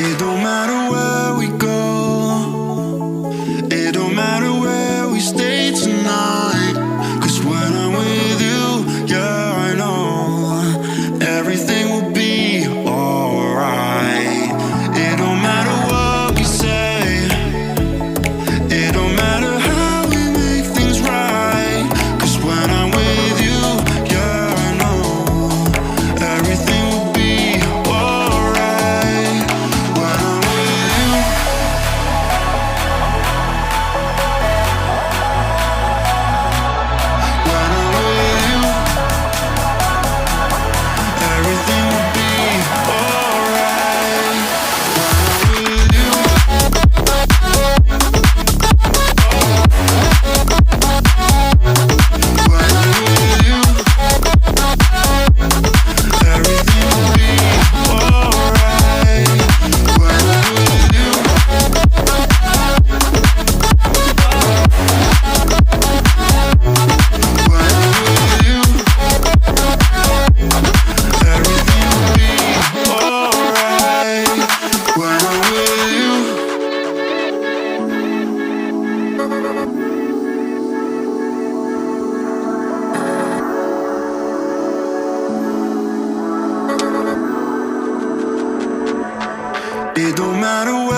It don't matter where we go, it don't matter where we stay tonight. 'Cause when I'm with you, yeah, I know everything will be alright. It don't matter what we say, it don't matter how we make things right. 'Cause when I'm with you, yeah, I know everything will be alright. When I'm with you, when I'm with you, everything will be alright. When I'm with you, when I'm with you, everything will be alright. When I'm with you, when I'm with you, everything will be alright. When I'm with you. It don't matter